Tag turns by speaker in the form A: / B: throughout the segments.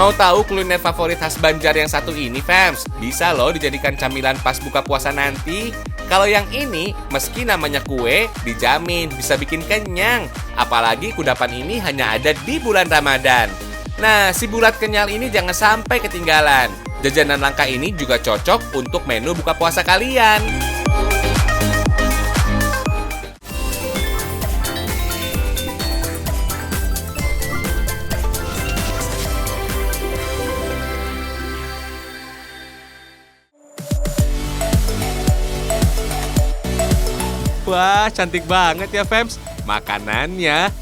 A: Mau tahu kuliner favorit khas Banjar yang satu ini, fams? Bisa loh dijadikan camilan pas buka puasa nanti. Kalau yang ini, meski namanya kue, dijamin bisa bikin kenyang. Apalagi kudapan ini hanya ada di bulan Ramadan. Nah, si bulat kenyal ini jangan sampai ketinggalan. Jajanan langka ini juga cocok untuk menu buka puasa kalian. Wah, cantik banget ya, fams. Makanannya.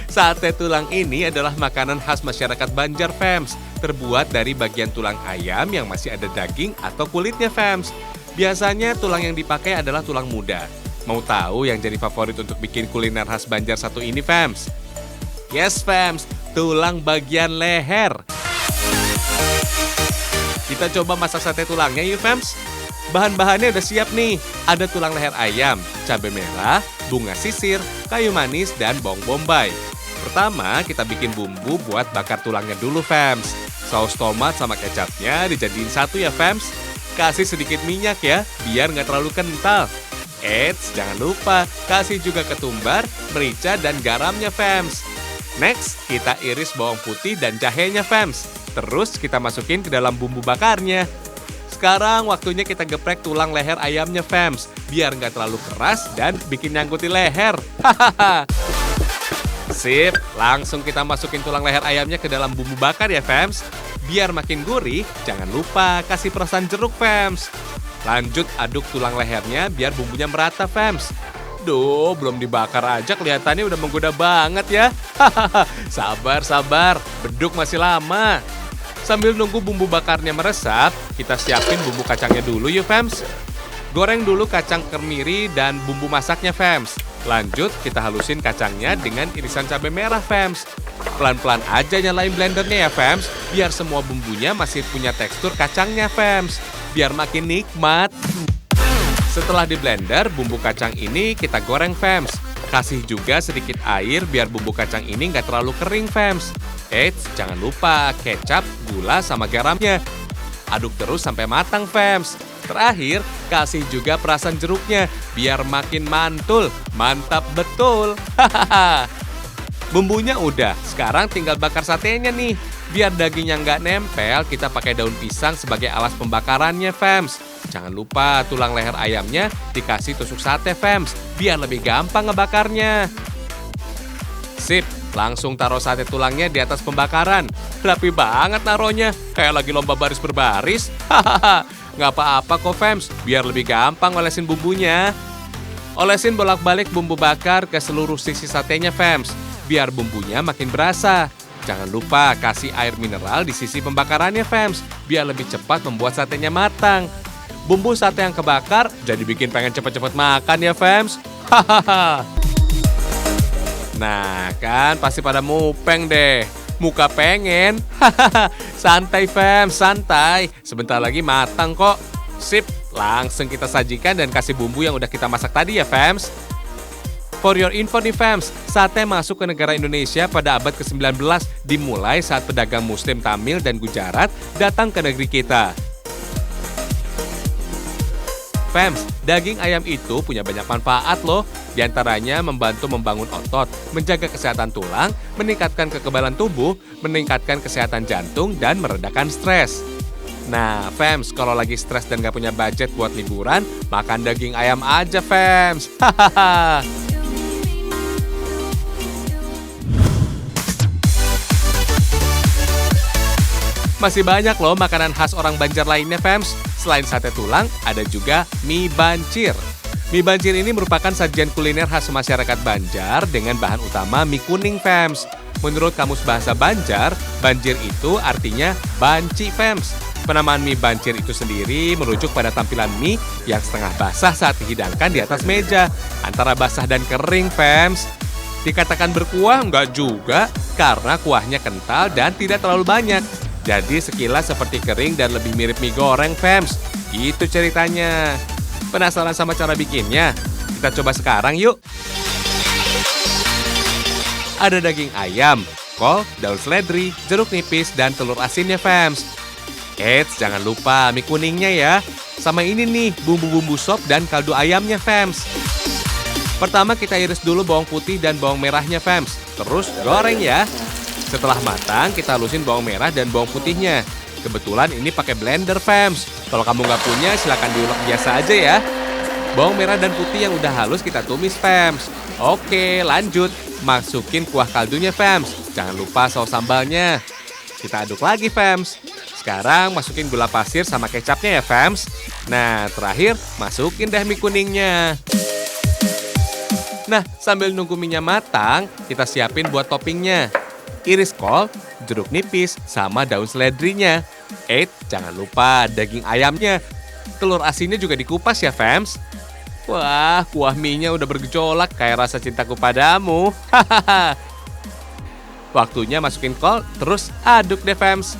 A: Sate tulang ini adalah makanan khas masyarakat Banjar, fams. Terbuat dari bagian tulang ayam yang masih ada daging atau kulitnya, fams. Biasanya tulang yang dipakai adalah tulang muda. Mau tahu yang jadi favorit untuk bikin kuliner khas Banjar satu ini, fams? Yes, fams. Tulang bagian leher. Kita coba masak sate tulangnya yuk, fams. Bahan-bahannya udah siap nih. Ada tulang leher ayam, cabai merah, bunga sisir, kayu manis, dan bawang bombay. Pertama, kita bikin bumbu buat bakar tulangnya dulu, fams. Saus tomat sama kecapnya dijadiin satu ya, fams. Kasih sedikit minyak ya, biar nggak terlalu kental. Eits, jangan lupa kasih juga ketumbar, merica, dan garamnya, fams. Next, kita iris bawang putih dan jahenya, fams. Terus kita masukin ke dalam bumbu bakarnya. Sekarang waktunya kita geprek tulang leher ayamnya, fams. Biar nggak terlalu keras dan bikin nyangkuti leher. Hahaha. Sip, langsung kita masukin tulang leher ayamnya ke dalam bumbu bakar ya, fams. Biar makin gurih, jangan lupa kasih perasan jeruk, fams. Lanjut aduk tulang lehernya biar bumbunya merata, fams. Duh, belum dibakar aja kelihatannya udah menggoda banget ya. Hahaha. Sabar, beduk masih lama. Sambil nunggu bumbu bakarnya meresap, kita siapin bumbu kacangnya dulu yuk, fams. Goreng dulu kacang kemiri dan bumbu masaknya, fams. Lanjut, kita halusin kacangnya dengan irisan cabai merah, fams. Pelan-pelan aja nyalain blendernya ya, fams. Biar semua bumbunya masih punya tekstur kacangnya, fams. Biar makin nikmat. Setelah di blender, bumbu kacang ini kita goreng, fams. Kasih juga sedikit air biar bumbu kacang ini nggak terlalu kering, fams. Eits, jangan lupa kecap, gula, sama garamnya. Aduk terus sampai matang, fams. Terakhir, kasih juga perasan jeruknya biar makin mantul. Mantap betul. Hahaha. Bumbunya udah, sekarang tinggal bakar satenya nih. Biar dagingnya nggak nempel, kita pakai daun pisang sebagai alas pembakarannya, fams. Jangan lupa tulang leher ayamnya dikasih tusuk sate, fams. Biar lebih gampang ngebakarnya. Sip, langsung taruh sate tulangnya di atas pembakaran. Rapi banget naronya, kayak lagi lomba baris berbaris. Hahaha, nggak apa-apa kok, fams. Biar lebih gampang olesin bumbunya. Olesin bolak-balik bumbu bakar ke seluruh sisi satenya, fams. Biar bumbunya makin berasa. Jangan lupa kasih air mineral di sisi pembakarannya, fams. Biar lebih cepat membuat satenya matang. Bumbu sate yang kebakar jadi bikin pengen cepet-cepet makan ya, fams. Hahaha. Nah, kan pasti pada mupeng deh. Muka pengen. Hahaha. Santai, fams, santai. Sebentar lagi matang kok. Sip, langsung kita sajikan dan kasih bumbu yang udah kita masak tadi ya, fams. For your info nih, fams, sate masuk ke negara Indonesia pada abad ke-19 dimulai saat pedagang Muslim Tamil dan Gujarat datang ke negeri kita. Fams, daging ayam itu punya banyak manfaat loh. Di antaranya membantu membangun otot, menjaga kesehatan tulang, meningkatkan kekebalan tubuh, meningkatkan kesehatan jantung, dan meredakan stres. Nah, fams, kalau lagi stres dan gak punya budget buat liburan, makan daging ayam aja, fams. Hahaha. Masih banyak loh makanan khas orang Banjar lainnya, fams. Selain sate tulang, ada juga mie bancir. Mie bancir ini merupakan sajian kuliner khas masyarakat Banjar dengan bahan utama mie kuning, fams. Menurut Kamus Bahasa Banjar, banjir itu artinya banci, fams. Penamaan mie bancir itu sendiri merujuk pada tampilan mie yang setengah basah saat dihidangkan di atas meja. Antara basah dan kering, fams. Dikatakan berkuah enggak juga, karena kuahnya kental dan tidak terlalu banyak. Jadi sekilas seperti kering dan lebih mirip mie goreng, fams. Gitu ceritanya. Penasaran sama cara bikinnya? Kita coba sekarang yuk. Ada daging ayam, kol, daun seledri, jeruk nipis, dan telur asinnya, fams. Eits, jangan lupa mie kuningnya ya. Sama ini nih, bumbu-bumbu sop dan kaldu ayamnya, fams. Pertama kita iris dulu bawang putih dan bawang merahnya, fams. Terus goreng ya. Setelah matang, kita halusin bawang merah dan bawang putihnya. Kebetulan ini pakai blender, fams. Kalau kamu nggak punya, silakan diulek biasa aja ya. Bawang merah dan putih yang udah halus kita tumis, fams. Oke, lanjut. Masukin kuah kaldunya, fams. Jangan lupa saus sambalnya. Kita aduk lagi, fams. Sekarang masukin gula pasir sama kecapnya ya, fams. Nah, terakhir masukin deh mie kuningnya. Nah, sambil nunggu minyak matang, kita siapin buat toppingnya. Iris kol, jeruk nipis, sama daun seledrinya. Jangan lupa daging ayamnya. Telur asinnya juga dikupas ya, fams. Wah, kuah mie-nya udah bergejolak kayak rasa cintaku padamu. Hahaha. Waktunya masukin kol, terus aduk deh, fams.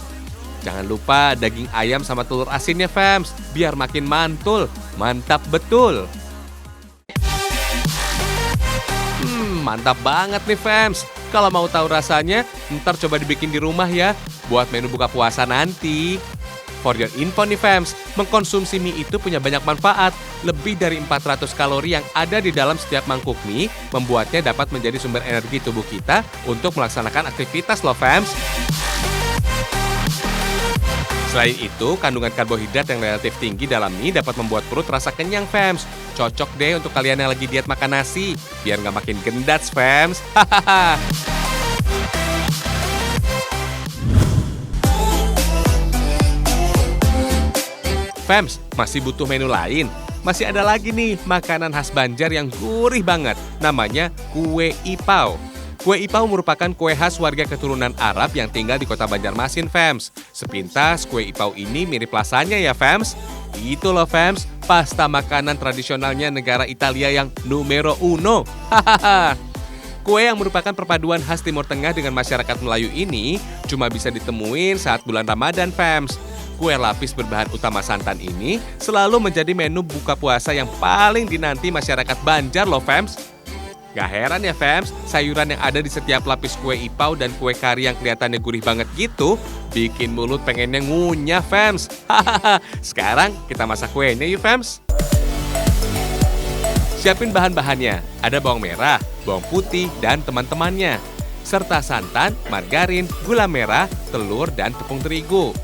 A: Jangan lupa daging ayam sama telur asinnya, fams. Biar makin mantul. Mantap betul. Mantap banget nih, fams. Kalau mau tahu rasanya, ntar coba dibikin di rumah ya. Buat menu buka puasa nanti. For your info nih, fams, mengkonsumsi mie itu punya banyak manfaat. Lebih dari 400 kalori yang ada di dalam setiap mangkuk mie, membuatnya dapat menjadi sumber energi tubuh kita untuk melaksanakan aktivitas loh, fams. Selain itu, kandungan karbohidrat yang relatif tinggi dalam mie dapat membuat perut rasa kenyang, fams. Cocok deh untuk kalian yang lagi diet makan nasi, biar nggak makin gendats, fams. Hahaha. Fams, masih butuh menu lain? Masih ada lagi nih makanan khas Banjar yang gurih banget. Namanya kue ipau. Kue ipau merupakan kue khas warga keturunan Arab yang tinggal di kota Banjarmasin, fams. Sepintas kue ipau ini mirip lasanya ya, fams. Itu loh, fams, pasta makanan tradisionalnya negara Italia yang numero uno. Hahaha. Kue yang merupakan perpaduan khas Timur Tengah dengan masyarakat Melayu ini cuma bisa ditemuin saat bulan Ramadan, fams. Kue lapis berbahan utama santan ini selalu menjadi menu buka puasa yang paling dinanti masyarakat Banjar loh, fams. Gak heran ya, fams, sayuran yang ada di setiap lapis kue ipau dan kue kari yang kelihatannya gurih banget gitu, bikin mulut pengennya ngunyah, fams. Hahaha. Sekarang kita masak kuenya yuk, fams. Siapin bahan-bahannya. Ada bawang merah, bawang putih, dan teman-temannya. Serta santan, margarin, gula merah, telur, dan tepung terigu.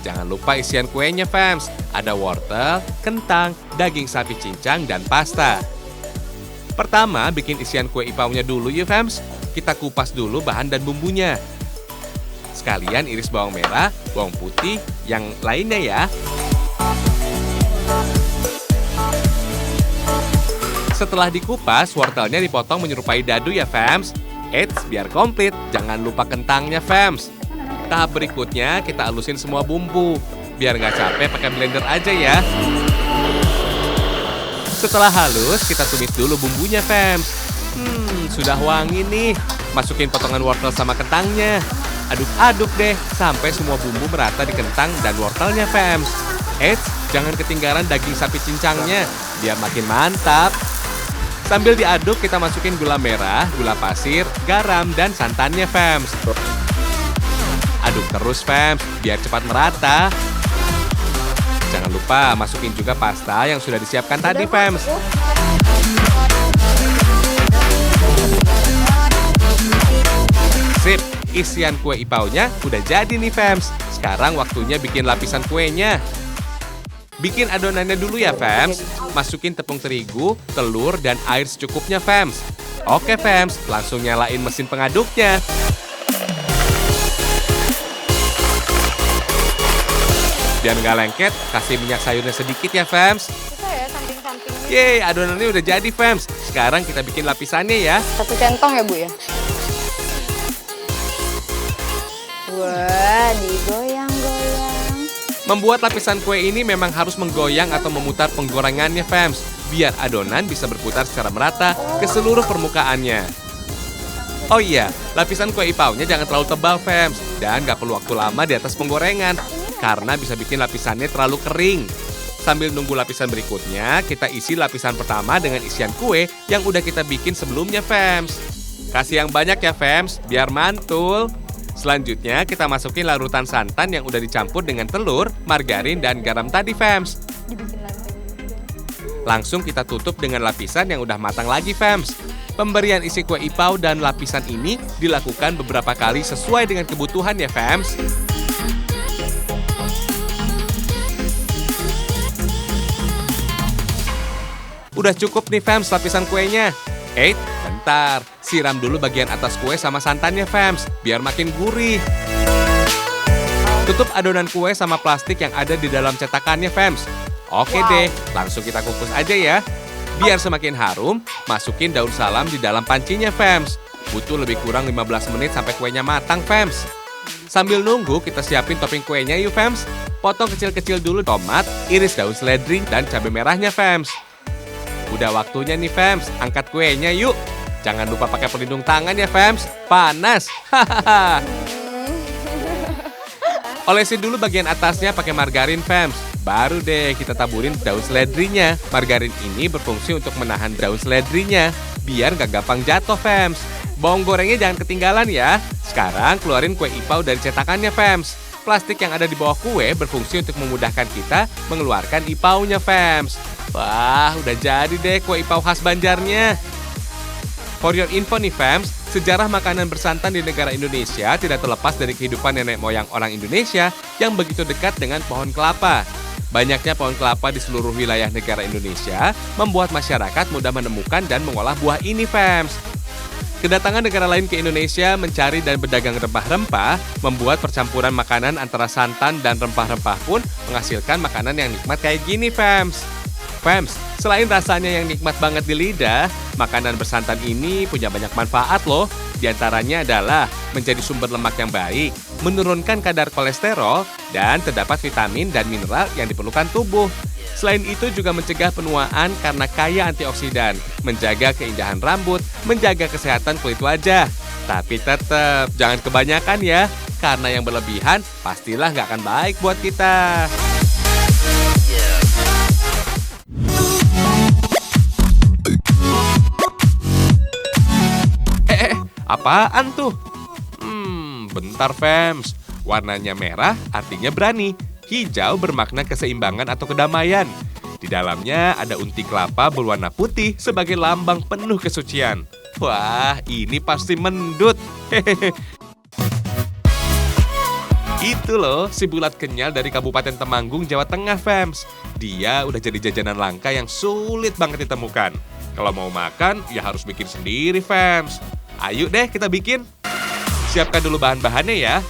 A: Jangan lupa isian kuenya, fams. Ada wortel, kentang, daging sapi cincang, dan pasta. Pertama, bikin isian kue ipaunya dulu yuk, fams. Kita kupas dulu bahan dan bumbunya. Sekalian iris bawang merah, bawang putih, yang lainnya ya. Setelah dikupas, wortelnya dipotong menyerupai dadu ya, fams. Biar komplit, jangan lupa kentangnya, fams. Tahap berikutnya, kita halusin semua bumbu. Biar nggak capek, pakai blender aja ya. Setelah halus, kita tumis dulu bumbunya, fams. Sudah wangi nih. Masukin potongan wortel sama kentangnya. Aduk-aduk deh, sampai semua bumbu merata di kentang dan wortelnya, fams. Jangan ketinggalan daging sapi cincangnya, biar makin mantap. Sambil diaduk, kita masukin gula merah, gula pasir, garam, dan santannya, fams. Aduk terus, fams, biar cepat merata. Jangan lupa masukin juga pasta yang sudah disiapkan tadi, fams. Sip, isian kue ipaunya udah jadi nih, fams. Sekarang waktunya bikin lapisan kuenya. Bikin adonannya dulu ya, fams. Masukin tepung terigu, telur, dan air secukupnya, fams. Oke, fams, langsung nyalain mesin pengaduknya. Biar nggak lengket, kasih minyak sayurnya sedikit ya, fams.
B: Bisa ya, samping-sampingnya.
A: Yeay, adonannya udah jadi, fams. Sekarang kita bikin lapisannya ya.
B: 1 centong ya, Bu ya? Wah, digoyang-goyang.
A: Membuat lapisan kue ini memang harus menggoyang atau memutar penggorengannya, fams. Biar adonan bisa berputar secara merata ke seluruh permukaannya. Oh iya, lapisan kue ipaunya jangan terlalu tebal, fams. Dan nggak perlu waktu lama di atas penggorengan, karena bisa bikin lapisannya terlalu kering. Sambil nunggu lapisan berikutnya, kita isi lapisan pertama dengan isian kue yang udah kita bikin sebelumnya, fams. Kasih yang banyak ya, Fems, biar mantul. Selanjutnya, kita masukin larutan santan yang udah dicampur dengan telur, margarin, dan garam tadi, Fems.
B: Dibikin lantai juga.
A: Langsung kita tutup dengan lapisan yang udah matang lagi, Fems. Pemberian isi kue ipau dan lapisan ini dilakukan beberapa kali sesuai dengan kebutuhan ya, Fems. Udah cukup nih, Fems, lapisan kuenya. Bentar, siram dulu bagian atas kue sama santannya, Fems, biar makin gurih. Tutup adonan kue sama plastik yang ada di dalam cetakannya, Fems. Oke deh, langsung kita kukus aja ya. Biar semakin harum, masukin daun salam di dalam pancinya, Fems. Butuh lebih kurang 15 menit sampai kuenya matang, Fems. Sambil nunggu, kita siapin topping kuenya yuk, Fems. Potong kecil-kecil dulu tomat, iris daun seledri, dan cabai merahnya, Fems. Udah waktunya nih, Fems, angkat kuenya yuk. Jangan lupa pakai pelindung tangan ya, Fems. Panas. Hahaha. Olesin dulu bagian atasnya pakai margarin, Fems. Baru deh kita taburin daun seledrinya. Margarin ini berfungsi untuk menahan daun seledrinya, biar gak gampang jatuh, Fems. Bawang gorengnya jangan ketinggalan ya. Sekarang keluarin kue ipau dari cetakannya, Fems. Plastik yang ada di bawah kue berfungsi untuk memudahkan kita mengeluarkan ipaunya, Fems. Wah, udah jadi deh kue ipau khas Banjarnya. For your info nih, Fems, sejarah makanan bersantan di negara Indonesia tidak terlepas dari kehidupan nenek moyang orang Indonesia yang begitu dekat dengan pohon kelapa. Banyaknya pohon kelapa di seluruh wilayah negara Indonesia membuat masyarakat mudah menemukan dan mengolah buah ini, Fems. Kedatangan negara lain ke Indonesia mencari dan berdagang rempah-rempah membuat percampuran makanan antara santan dan rempah-rempah pun menghasilkan makanan yang nikmat kayak gini, Fems. Fems, selain rasanya yang nikmat banget di lidah, makanan bersantan ini punya banyak manfaat loh. Di antaranya adalah menjadi sumber lemak yang baik, menurunkan kadar kolesterol, dan terdapat vitamin dan mineral yang diperlukan tubuh. Selain itu juga mencegah penuaan karena kaya antioksidan, menjaga keindahan rambut, menjaga kesehatan kulit wajah. Tapi tetap jangan kebanyakan ya, karena yang berlebihan pastilah nggak akan baik buat kita. Apaan tuh? Bentar, Fems. Warnanya merah artinya berani. Hijau bermakna keseimbangan atau kedamaian. Di dalamnya ada unti kelapa berwarna putih sebagai lambang penuh kesucian. Wah, ini pasti mendut. Hehehe. Itu loh si bulat kenyal dari Kabupaten Temanggung, Jawa Tengah, Fems. Dia udah jadi jajanan langka yang sulit banget ditemukan. Kalau mau makan, ya harus bikin sendiri, Fems. Ayo deh kita bikin. Siapkan dulu bahan-bahannya ya.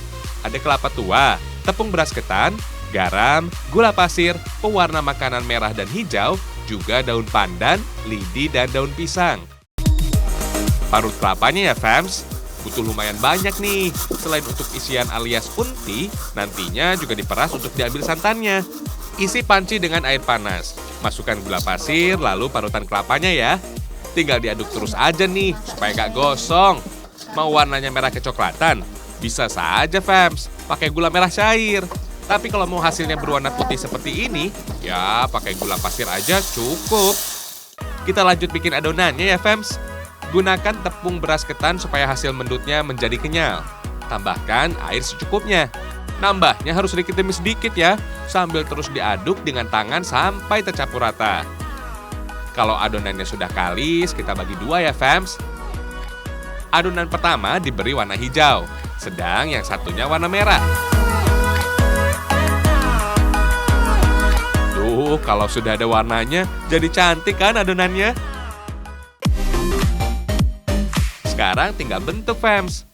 A: Ada kelapa tua, tepung beras ketan, garam, gula pasir, pewarna makanan merah dan hijau, juga daun pandan, lidi, dan daun pisang. Parut kelapanya ya, Fems. Butuh lumayan banyak nih. Selain untuk isian alias unti, nantinya juga diperas untuk diambil santannya. Isi panci dengan air panas. Masukkan gula pasir, lalu parutan kelapanya ya. Tinggal diaduk terus aja nih, supaya gak gosong. Mau warnanya merah kecoklatan? Bisa saja, Fems, pakai gula merah cair. Tapi kalau mau hasilnya berwarna putih seperti ini, ya pakai gula pasir aja cukup. Kita lanjut bikin adonannya ya, Fems. Gunakan tepung beras ketan supaya hasil mendutnya menjadi kenyal. Tambahkan air secukupnya. Nambahnya harus sedikit demi sedikit ya, sambil terus diaduk dengan tangan sampai tercampur rata. Kalau adonannya sudah kalis, kita bagi dua ya, Fems. Adonan pertama diberi warna hijau, sedang yang satunya warna merah. Tuh, kalau sudah ada warnanya, jadi cantik kan adonannya? Sekarang tinggal bentuk, Fems.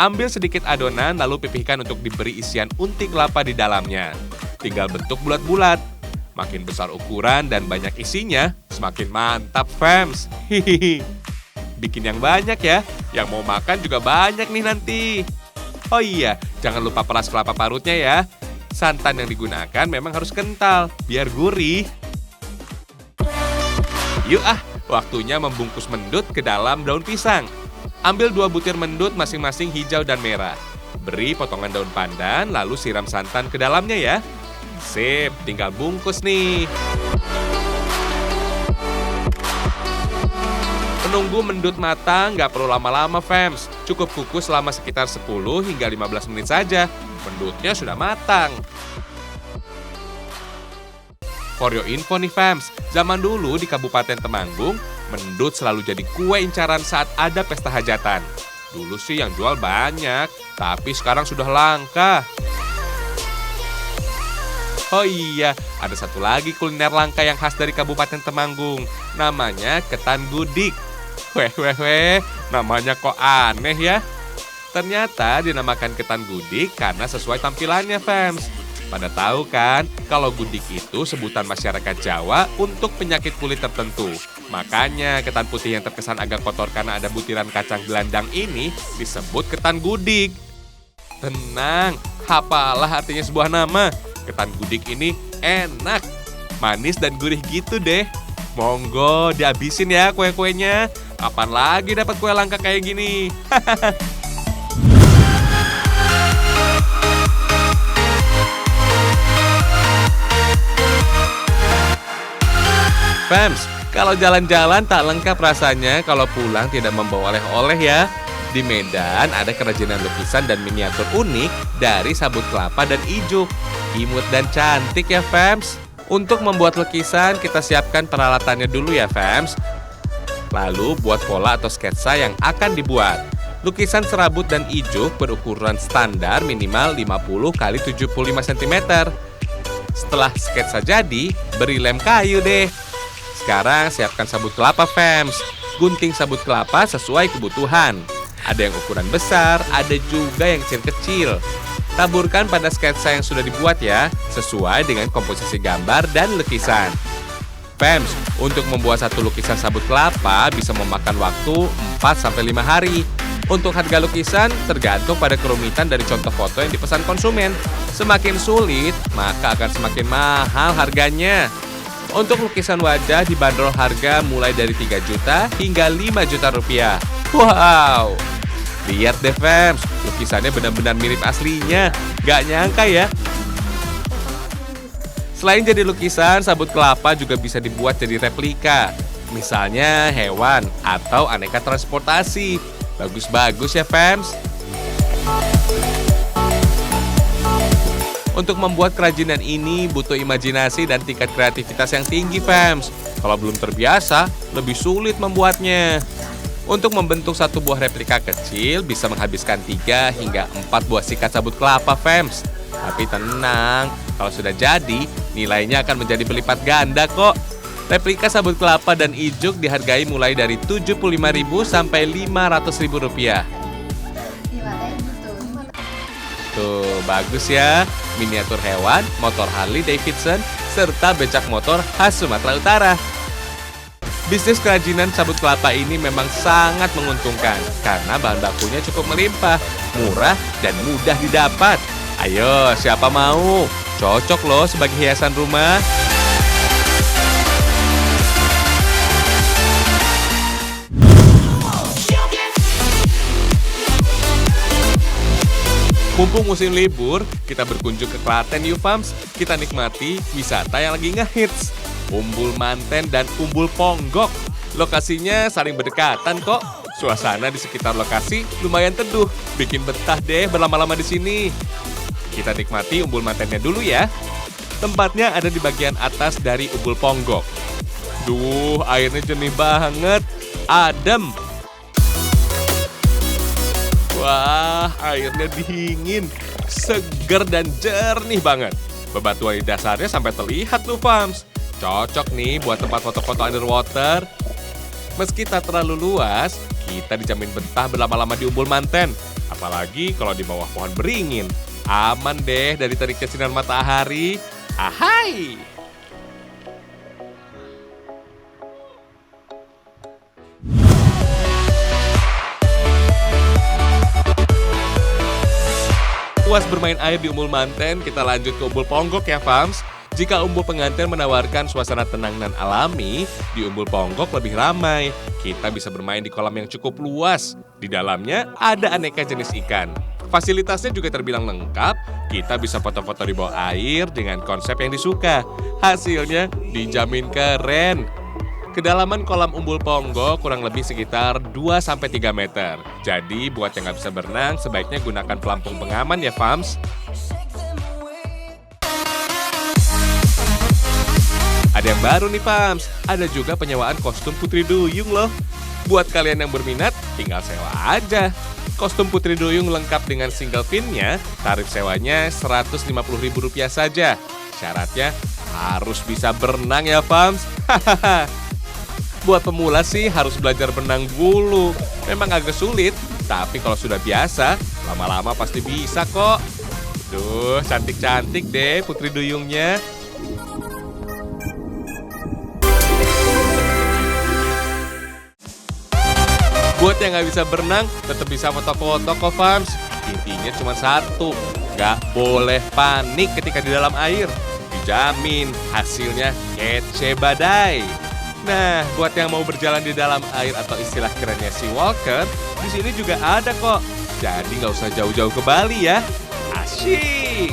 A: Ambil sedikit adonan lalu pipihkan untuk diberi isian unti kelapa di dalamnya. Tinggal bentuk bulat-bulat. Makin besar ukuran dan banyak isinya, semakin mantap, Fems. Hihihi. Bikin yang banyak ya. Yang mau makan juga banyak nih nanti. Oh iya, jangan lupa peras kelapa parutnya ya. Santan yang digunakan memang harus kental, biar gurih. Yuk waktunya membungkus mendut ke dalam daun pisang. Ambil 2 butir mendut masing-masing hijau dan merah. Beri potongan daun pandan, lalu siram santan ke dalamnya ya. Sip, tinggal bungkus nih. Menunggu mendut matang nggak perlu lama-lama, fams. Cukup kukus selama sekitar 10 hingga 15 menit saja. Mendutnya sudah matang. For your info nih, fams, zaman dulu di Kabupaten Temanggung, mendut selalu jadi kue incaran saat ada pesta hajatan. Dulu sih yang jual banyak, tapi sekarang sudah langka. Oh iya, ada satu lagi kuliner langka yang khas dari Kabupaten Temanggung. Namanya ketan gudik. Weh, namanya kok aneh ya? Ternyata dinamakan ketan gudik karena sesuai tampilannya, fams. Pada tahu kan, kalau gudik itu sebutan masyarakat Jawa untuk penyakit kulit tertentu. Makanya ketan putih yang terkesan agak kotor karena ada butiran kacang gelandang ini disebut ketan gudik. Tenang, hafalah artinya sebuah nama. Ketan gudik ini enak, manis dan gurih gitu deh. Monggo dihabisin ya kue-kuenya. Kapan lagi dapat kue langka kayak gini? Fams, kalau jalan-jalan tak lengkap rasanya kalau pulang tidak membawa oleh-oleh ya. Di Medan ada kerajinan lukisan dan miniatur unik dari sabut kelapa dan ijuk. Imut dan cantik ya, fams. Untuk membuat lukisan kita siapkan peralatannya dulu ya, fams. Lalu buat pola atau sketsa yang akan dibuat. Lukisan serabut dan ijuk berukuran standar minimal 50 x 75 cm. Setelah sketsa jadi, beri lem kayu deh. Sekarang siapkan sabut kelapa, fams. Gunting sabut kelapa sesuai kebutuhan. Ada yang ukuran besar, ada juga yang kecil-kecil. Taburkan pada sketsa yang sudah dibuat ya, sesuai dengan komposisi gambar dan lukisan. Fams, untuk membuat satu lukisan sabut kelapa bisa memakan waktu 4-5 hari. Untuk harga lukisan tergantung pada kerumitan dari contoh foto yang dipesan konsumen. Semakin sulit, maka akan semakin mahal harganya. Untuk lukisan wajah dibanderol harga mulai dari 3 juta hingga 5 juta rupiah. Wow! Lihat deh, fams, lukisannya benar-benar mirip aslinya. Gak nyangka ya. Selain jadi lukisan, sabut kelapa juga bisa dibuat jadi replika. Misalnya hewan atau aneka transportasi. Bagus-bagus ya, fams. Untuk membuat kerajinan ini butuh imajinasi dan tingkat kreativitas yang tinggi, fams. Kalau belum terbiasa, lebih sulit membuatnya. Untuk membentuk satu buah replika kecil bisa menghabiskan 3 hingga 4 buah sikat sabut kelapa, fams. Tapi tenang, kalau sudah jadi, nilainya akan menjadi berlipat ganda kok. Replika sabut kelapa dan ijuk dihargai mulai dari Rp75.000 sampai Rp500.000 rupiah. Tuh, bagus ya. Miniatur hewan, motor Harley Davidson, serta becak motor khas Sumatera Utara. Bisnis kerajinan sabut kelapa ini memang sangat menguntungkan karena bahan bakunya cukup melimpah, murah, dan mudah didapat. Ayo, siapa mau? Cocok loh sebagai hiasan rumah. Mumpung musim libur, kita berkunjung ke Klaten yuk, fams. Kita nikmati wisata yang lagi ngehits. Umbul Manten dan Umbul Ponggok. Lokasinya saling berdekatan kok. Suasana di sekitar lokasi lumayan teduh, bikin betah deh berlama-lama di sini. Kita nikmati Umbul Mantennya dulu ya. Tempatnya ada di bagian atas dari Umbul Ponggok. Duh, airnya jernih banget, adem. Wah, airnya dingin, seger dan jernih banget. Bebatuan di dasarnya sampai terlihat tuh, fams. Cocok nih buat tempat foto-foto underwater. Meski tak terlalu luas, kita dijamin betah berlama-lama di Umbul Manten. Apalagi kalau di bawah pohon beringin. Aman deh dari teriknya sinar matahari. Ahai! Puas bermain air di Umbul Manten, kita lanjut ke Umbul Ponggok ya, fams. Jika Umbul Pengantin menawarkan suasana tenang dan alami, di Umbul Ponggok lebih ramai. Kita bisa bermain di kolam yang cukup luas. Di dalamnya ada aneka jenis ikan. Fasilitasnya juga terbilang lengkap. Kita bisa foto-foto di bawah air dengan konsep yang disuka. Hasilnya dijamin keren. Kedalaman kolam Umbul Ponggo kurang lebih sekitar 2-3 meter. Jadi buat yang nggak bisa berenang, sebaiknya gunakan pelampung pengaman ya, Fams. Ada yang baru nih, Fams. Ada juga penyewaan kostum Putri Duyung loh. Buat kalian yang berminat, tinggal sewa aja. Kostum Putri Duyung lengkap dengan single fin-nya, tarif sewanya Rp150.000 saja. Syaratnya harus bisa berenang ya, Fams. Buat pemula sih harus belajar berenang dulu. Memang agak sulit, tapi kalau sudah biasa, lama-lama pasti bisa kok. Duh, cantik-cantik deh Putri Duyungnya. Buat yang nggak bisa berenang, tetap bisa foto-foto kok, Fams. Intinya cuma satu, nggak boleh panik ketika di dalam air. Dijamin hasilnya kece badai. Nah, buat yang mau berjalan di dalam air atau istilah kerennya sea walker, di sini juga ada kok. Jadi nggak usah jauh-jauh ke Bali ya. Asyik!